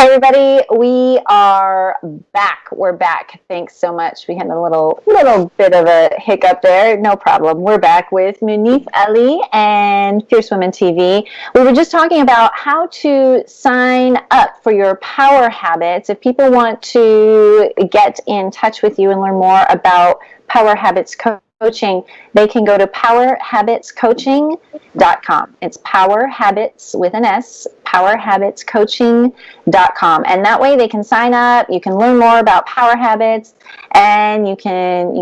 everybody. We are back. We're back. Thanks so much. We had a little bit of a hiccup there. No problem. We're back with Munif Ali and Fierce Women TV. We were just talking about how to sign up for your Power Habits. If people want to get in touch with you and learn more about Power Habits Coaching, they can go to powerhabitscoaching.com. It's Power Habits with an S, powerhabitscoaching.com. And that way they can sign up, you can learn more about Power Habits, and you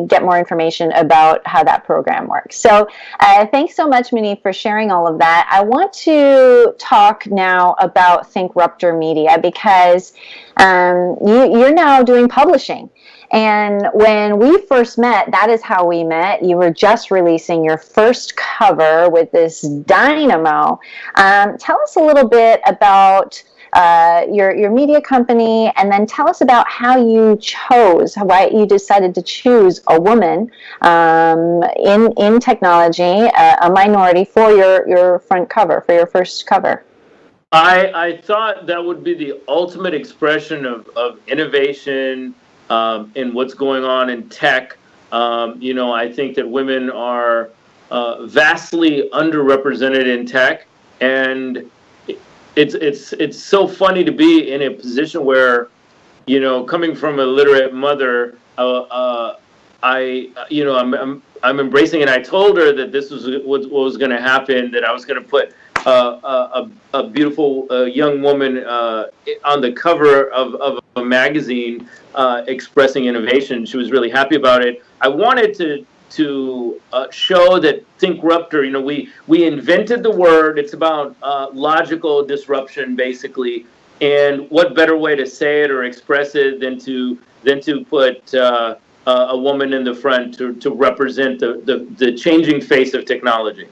get more information about how that program works. So thanks so much, Munif, for sharing all of that. I want to talk now about ThinkRuptor Media because you're now doing publishing. And when we first met, that is how we met. You were just releasing your first cover with this dynamo. Tell us a little bit about your media company, and then tell us about how you why you decided to choose a woman in technology, a minority, for your front cover, for your first cover. I thought that would be the ultimate expression of innovation in what's going on in tech. I think that women are vastly underrepresented in tech, and it's so funny to be in a position where, coming from a literate mother, I'm embracing it. I told her that this was what was going to happen, that I was going to put a beautiful young woman on the cover of a magazine expressing innovation. She was really happy about it. I wanted to show that ThinkRuptor, we invented the word. It's about logical disruption, basically. And what better way to say it or express it than to put a woman in the front to represent the changing face of technology.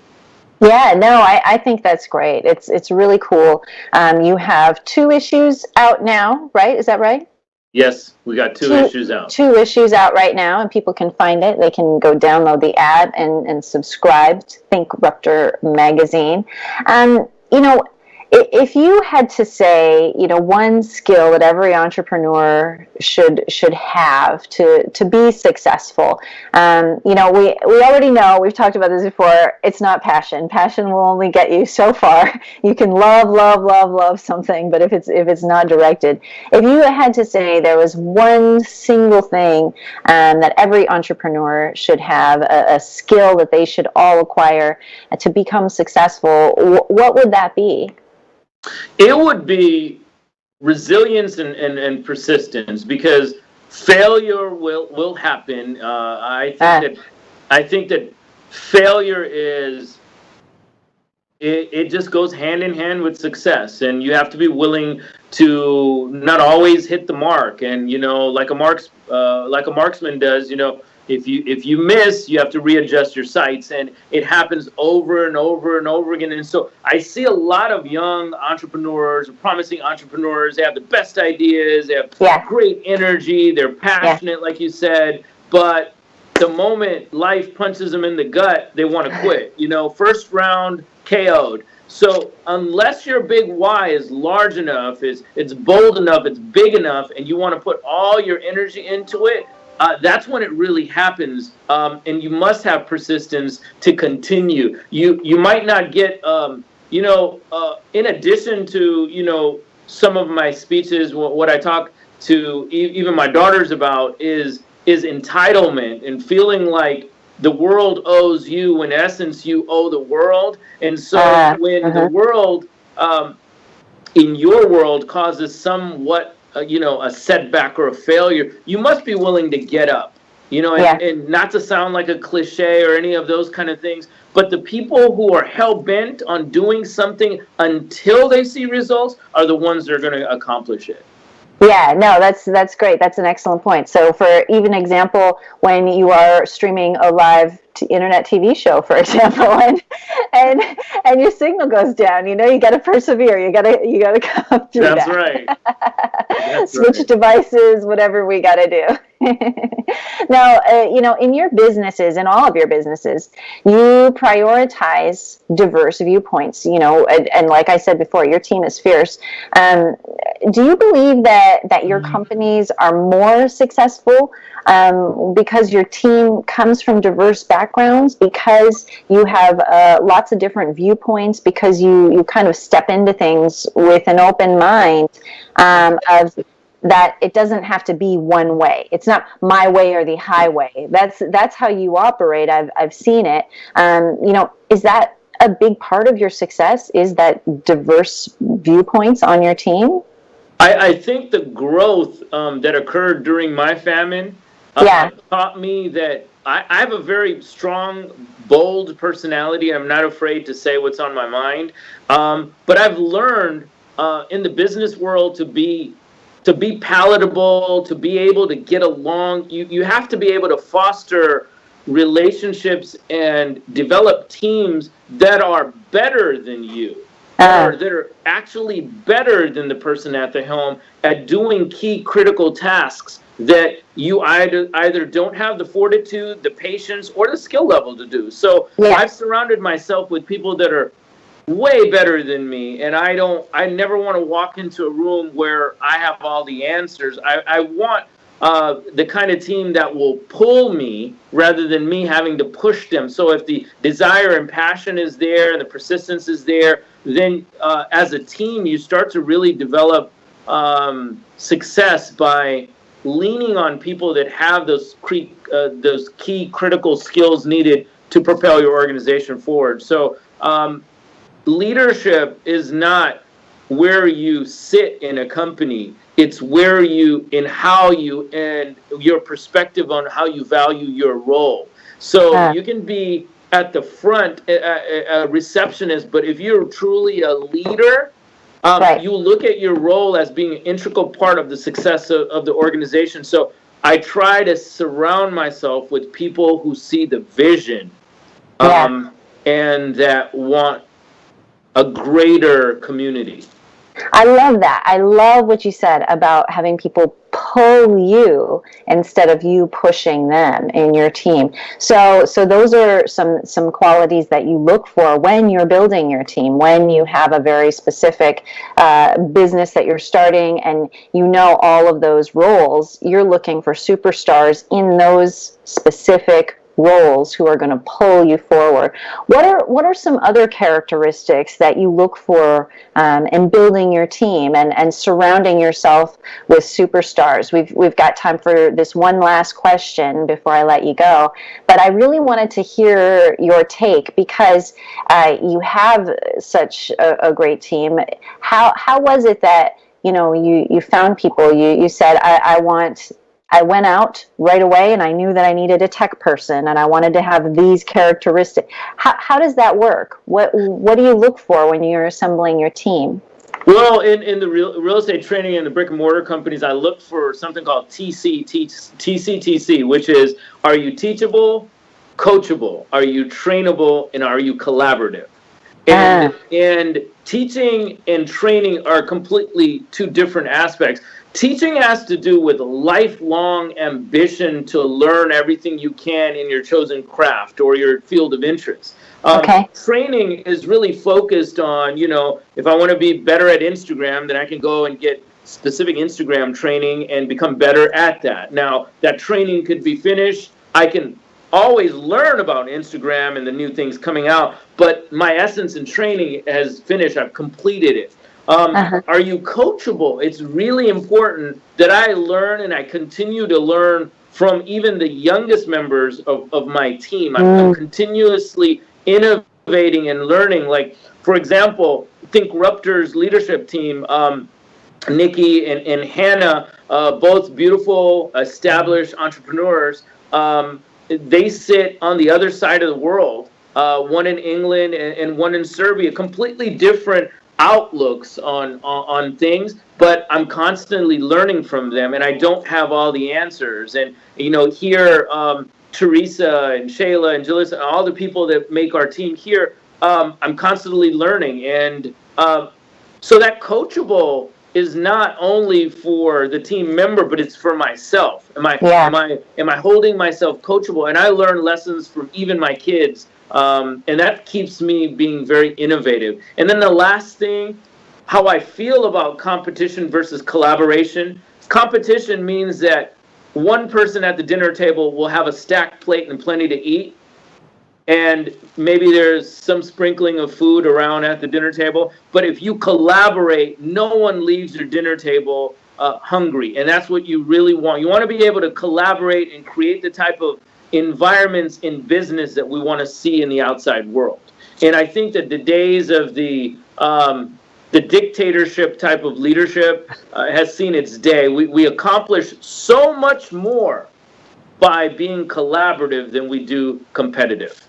Yeah, no, I think that's great. It's really cool. You have 2 issues out now, right? Is that right? Yes, we got 2 issues out. 2 issues out right now, and people can find it. They can go download the app and subscribe to ThinkRuptor magazine. If you had to say, one skill that every entrepreneur should have to be successful, we already know, we've talked about this before, it's not passion. Passion will only get you so far. You can love something, but if it's not directed. If you had to say there was one single thing that every entrepreneur should have, a skill that they should all acquire to become successful, what would that be? It would be resilience and persistence, because failure will happen. I think that failure it just goes hand in hand with success, and you have to be willing to not always hit the mark. And like a marksman does, if you miss, you have to readjust your sights, and it happens over and over and over again. And so I see a lot of young entrepreneurs, promising entrepreneurs. They have the best ideas, they have great energy, they're passionate, like you said, but the moment life punches them in the gut, they want to quit. First round KO'd. So unless your big why is large enough, it's bold enough, it's big enough, and you want to put all your energy into it, that's when it really happens, and you must have persistence to continue. You might not get, in addition to, some of my speeches, what I talk to even my daughters about is entitlement and feeling like the world owes you, when in essence you owe the world. And so when the world, in your world, causes somewhat a setback or a failure, you must be willing to get up, and not to sound like a cliche or any of those kind of things, but the people who are hell-bent on doing something until they see results are the ones that are going to accomplish it. Yeah, no, that's great. That's an excellent point. So for even example, when you are streaming a live internet TV show, for example, and your signal goes down. You got to persevere. You got to come through That's that. right. That's Switch right. devices, whatever we got to do. Now, in your businesses, in all of your businesses, you prioritize diverse viewpoints, and like I said before, your team is fierce. Do you believe that your companies are more successful because your team comes from diverse backgrounds, because you have lots of different viewpoints, because you kind of step into things with an open mind of that it doesn't have to be one way. It's not my way or the highway. That's how you operate. I've seen it. Is that a big part of your success? Is that diverse viewpoints on your team? I think the growth that occurred during my famine taught me that I have a very strong, bold personality. I'm not afraid to say what's on my mind. But I've learned in the business world to be palatable, to be able to get along. You have to be able to foster relationships and develop teams that are better than you. That are actually better than the person at the helm at doing key critical tasks that you either don't have the fortitude, the patience, or the skill level to do. So I've surrounded myself with people that are way better than me, and I never want to walk into a room where I have all the answers. I want the kind of team that will pull me rather than me having to push them. So if the desire and passion is there and the persistence is there, then as a team, you start to really develop success by leaning on people that have those key critical skills needed to propel your organization forward. So leadership is not where you sit in a company. It's where how you and your perspective on how you value your role. So you can be at the front, a receptionist, but if you're truly a leader, you look at your role as being an integral part of the success of the organization. So I try to surround myself with people who see the vision and that want a greater community. I love that. I love what you said about having people pull you instead of you pushing them in your team. So those are some qualities that you look for when you're building your team, when you have a very specific business that you're starting and all of those roles. You're looking for superstars in those specific roles who are going to pull you forward. What are some other characteristics that you look for in building your team and surrounding yourself with superstars? We've got time for this one last question before I let you go, but I really wanted to hear your take because you have such a great team. How was it that you found people? You said I went out right away and I knew that I needed a tech person and I wanted to have these characteristics. How does that work? What do you look for when you're assembling your team? Well, in the real estate training and the brick and mortar companies, I look for something called TCTC, which is, are you teachable, coachable, are you trainable, and are you collaborative? And teaching and training are completely two different aspects. Teaching has to do with lifelong ambition to learn everything you can in your chosen craft or your field of interest. Training is really focused on, if I want to be better at Instagram, then I can go and get specific Instagram training and become better at that. Now, that training could be finished. I can always learn about Instagram and the new things coming out, but my essence in training has finished. I've completed it. Are you coachable? It's really important that I learn and I continue to learn from even the youngest members of my team. I'm continuously innovating and learning. Like, for example, think Ruptor's leadership team, Nikki and Hannah, both beautiful, established entrepreneurs. They sit on the other side of the world, one in England and one in Serbia, completely different outlooks on things, but I'm constantly learning from them and I don't have all the answers. And here Teresa and Shayla and Jalissa and all the people that make our team here, I'm constantly learning. And so that coachable is not only for the team member, but it's for myself. Am I holding myself coachable? And I learn lessons from even my kids. And that keeps me being very innovative. And then the last thing, how I feel about competition versus collaboration. Competition means that one person at the dinner table will have a stacked plate and plenty to eat, and maybe there's some sprinkling of food around at the dinner table. But if you collaborate, no one leaves your dinner table hungry, and that's what you really want. You want to be able to collaborate and create the type of environments in business that we want to see in the outside world. And I think that the days of the dictatorship type of leadership has seen its day. We accomplish so much more by being collaborative than we do competitive.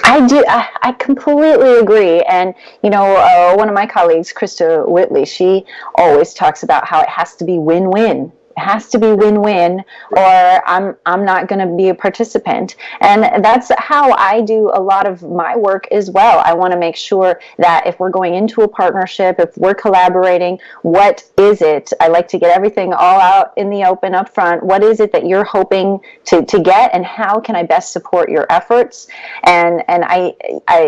I completely agree. And, one of my colleagues, Krista Whitley, she always talks about how it has to be win-win. It has to be win-win, or I'm not going to be a participant. And that's how I do a lot of my work as well. I want to make sure that if we're going into a partnership, if we're collaborating, what is it? I like to get everything all out in the open up front. What is it that you're hoping to get, and how can I best support your efforts? And I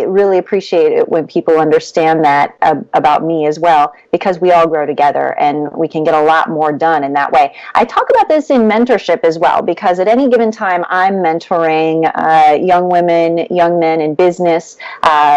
really appreciate it when people understand that about me as well, because we all grow together and we can get a lot more done in that way. I talk about this in mentorship as well, because at any given time I'm mentoring young women, young men in business,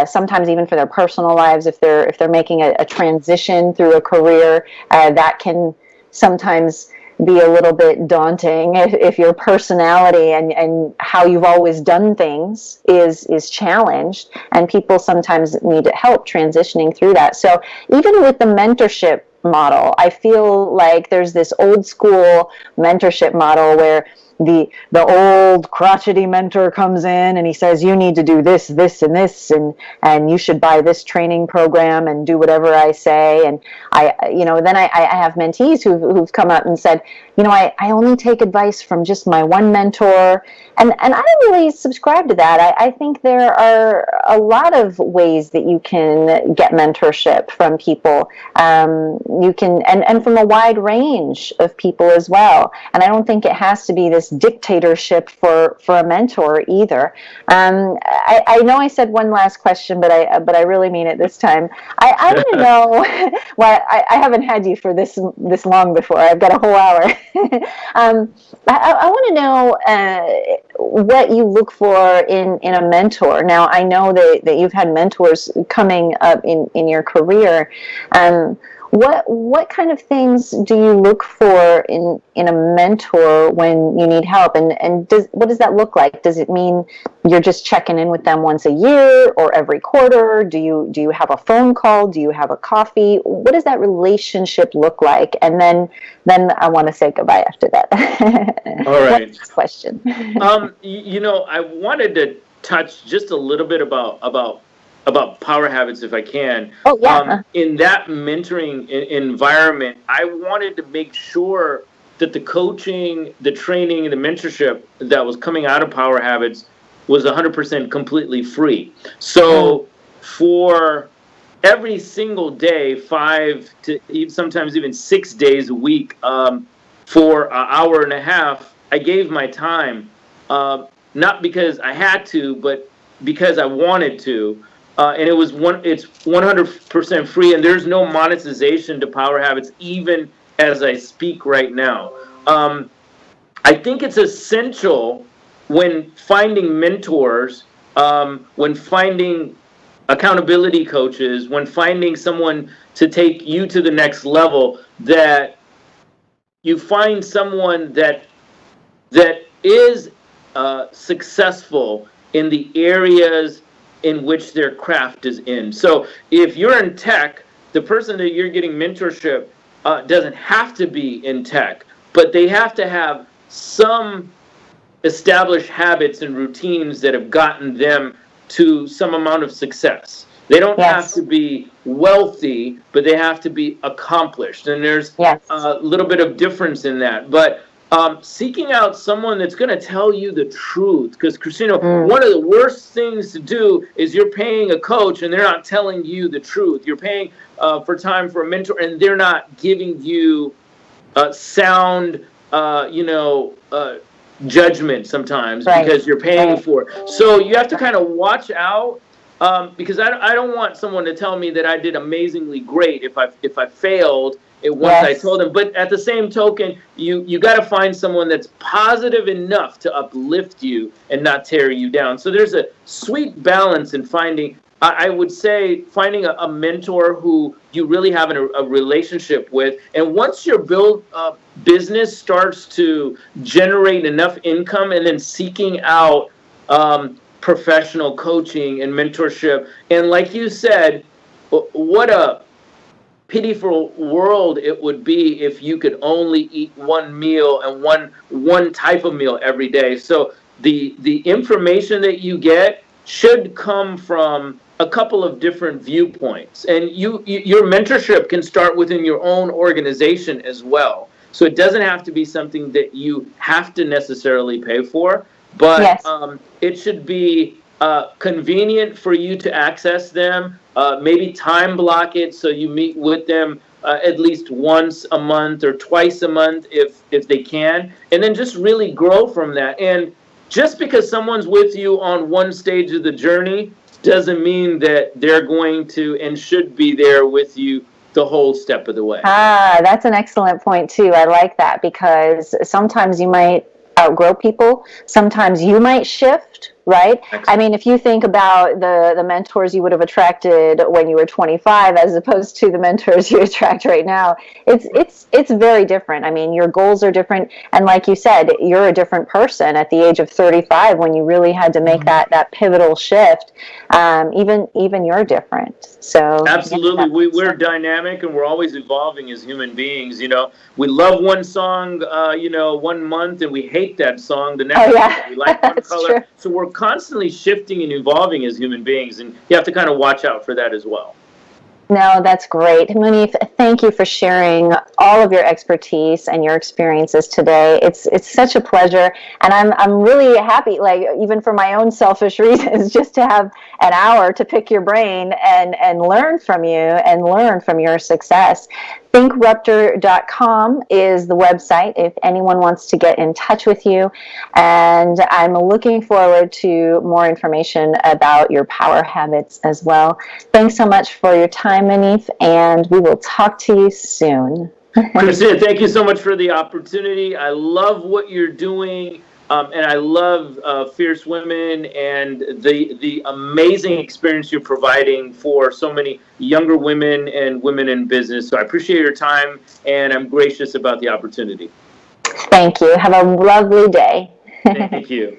sometimes even for their personal lives. If they're making a transition through a career, that can sometimes be a little bit daunting if your personality and how you've always done things is challenged, and people sometimes need help transitioning through that. So even with the mentorship model, I feel like there's this old school mentorship model where the old crotchety mentor comes in and he says, you need to do this, and this, and you should buy this training program and do whatever I say. And then I have mentees who've come up and said, I only take advice from just my one mentor. And I don't really subscribe to that. I think there are a lot of ways that you can get mentorship from people. You can, and from a wide range of people as well. And I don't think it has to be this dictatorship for a mentor either. I know I said one last question, but I really mean it this time. I want to know. Well, I haven't had you for this long before. I've got a whole hour. I want to know what you look for in a mentor. Now, I know that you've had mentors coming up in your career. What kind of things do you look for in a mentor when you need help? And what does that look like? Does it mean you're just checking in with them once a year or every quarter? Do you have a phone call? Do you have a coffee? What does that relationship look like? And then I want to say goodbye after that. All right. Next question. I wanted to touch just a little bit about Power Habits, if I can. Oh, yeah. In that mentoring environment, I wanted to make sure that the coaching, the training, and the mentorship that was coming out of Power Habits was 100% completely free. So for every single day, 5 to sometimes even 6 days a week, for an hour and a half, I gave my time, not because I had to, but because I wanted to. And it's 100% free, and there's no monetization to Power Habits, even as I speak right now. I think it's essential when finding mentors, when finding accountability coaches, when finding someone to take you to the next level, that you find someone that is successful in the areas in which their craft is in. So if you're in tech, the person that you're getting mentorship doesn't have to be in tech, but they have to have some established habits and routines that have gotten them to some amount of success. They don't have to be wealthy, but they have to be accomplished. And there's a little bit of difference in that. But seeking out someone that's going to tell you the truth. Because, Christina, one of the worst things to do is you're paying a coach and they're not telling you the truth. You're paying for time for a mentor and they're not giving you sound, judgment sometimes, right, because you're paying for it. So you have to kind of watch out, because I don't want someone to tell me that I did amazingly great if I failed once I told them. But at the same token, you got to find someone that's positive enough to uplift you and not tear you down. So there's a sweet balance in finding, I would say, finding a mentor who you really have a relationship with. And once your business starts to generate enough income, and then seeking out professional coaching and mentorship. And like you said, what a pitiful world it would be if you could only eat one meal and one type of meal every day. So the information that you get should come from a couple of different viewpoints, and your mentorship can start within your own organization as well. So it doesn't have to be something that you have to necessarily pay for, but it should be convenient for you to access them. Maybe time block it so you meet with them at least once a month or twice a month if they can, and then just really grow from that. And just because someone's with you on one stage of the journey doesn't mean that they're going to and should be there with you the whole step of the way. That's an excellent point too. I like that, because sometimes you might outgrow people. Sometimes you might shift, right? Excellent. I mean, if you think about the mentors you would have attracted when you were 25 as opposed to the mentors you attract right now, it's very different. I mean, your goals are different, and like you said, you're a different person at the age of 35 when you really had to make that pivotal shift. Even you're different. So absolutely, we're dynamic and we're always evolving as human beings. We love one song, 1 month, and we hate that song the next month. We like one color. True. So we're constantly shifting and evolving as human beings, and you have to kind of watch out for that as well. No, that's great. Munif, thank you for sharing all of your expertise and your experiences today. It's such a pleasure, and I'm really happy, like, even for my own selfish reasons, just to have an hour to pick your brain and learn from you and learn from your success. Thinkruptor.com is the website if anyone wants to get in touch with you, and I'm looking forward to more information about your power habits as well. Thanks so much for your time, Munif, and we will talk to you soon. Christina, thank you so much for the opportunity. I love what you're doing. And I love Fierce Women and the amazing experience you're providing for so many younger women and women in business. So I appreciate your time, and I'm gracious about the opportunity. Thank you. Have a lovely day. Thank you.